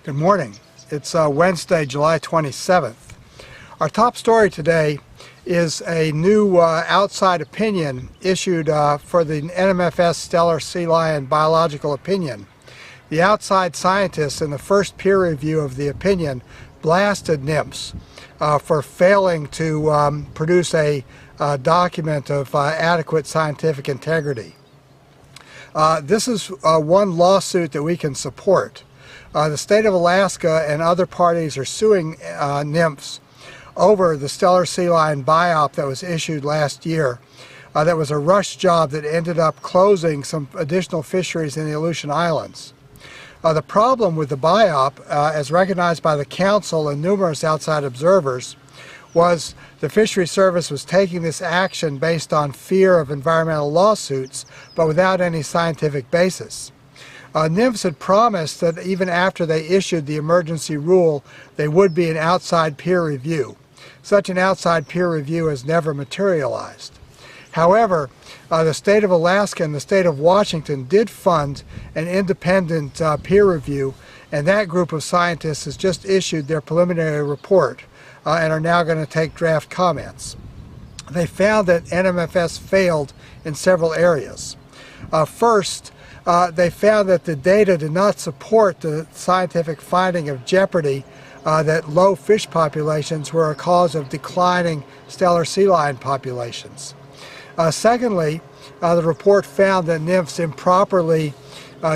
Good morning. It's Wednesday, July 27th. Our top story today is a new outside opinion issued for the NMFS Steller Sea Lion biological opinion. The outside scientists in the first peer review of the opinion blasted NMFS for failing to produce a document of adequate scientific integrity. This is one lawsuit that we can support. The state of Alaska and other parties are suing NMFS over the Steller Sea Lion Biop that was issued last year. That was a rush job that ended up closing some additional fisheries in the Aleutian Islands. The problem with the Biop, as recognized by the Council and numerous outside observers, was the Fishery Service was taking this action based on fear of environmental lawsuits, but without any scientific basis. NMFS had promised that even after they issued the emergency rule, there would be an outside peer review. Such an outside peer review has never materialized. However, the state of Alaska and the state of Washington did fund an independent peer review, and that group of scientists has just issued their preliminary report and are now going to take draft comments. They found that NMFS failed in several areas. First, they found that the data did not support the scientific finding of jeopardy that low fish populations were a cause of declining Steller sea lion populations. Secondly, the report found that NMFS improperly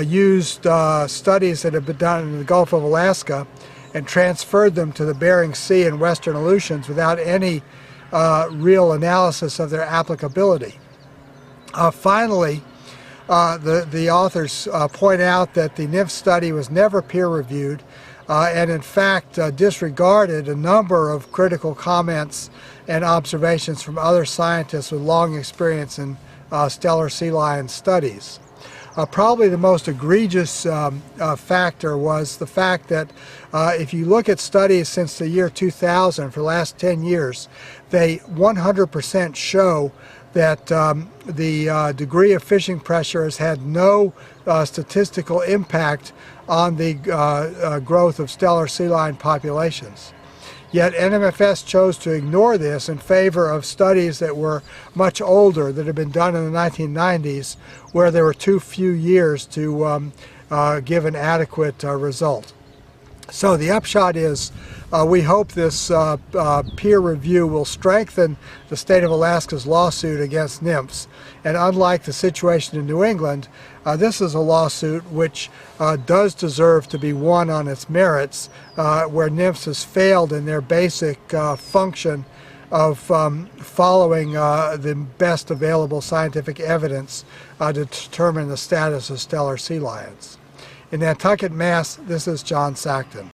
used studies that had been done in the Gulf of Alaska and transferred them to the Bering Sea and Western Aleutians without any real analysis of their applicability. Finally, the authors point out that the NMFS study was never peer-reviewed and in fact disregarded a number of critical comments and observations from other scientists with long experience in Steller sea lion studies. Probably the most egregious factor was the fact that if you look at studies since the year 2000, for the last 10 years, they 100% show that the degree of fishing pressure has had no statistical impact on the growth of Steller sea lion populations. Yet NMFS chose to ignore this in favor of studies that were much older, that had been done in the 1990s, where there were too few years to give an adequate result. So the upshot is we hope this peer review will strengthen the state of Alaska's lawsuit against NMFS. And unlike the situation in New England, this is a lawsuit which does deserve to be won on its merits, where NMFS has failed in their basic function of following the best available scientific evidence to determine the status of Steller sea lions. In Nantucket, Mass., this is John Sackton.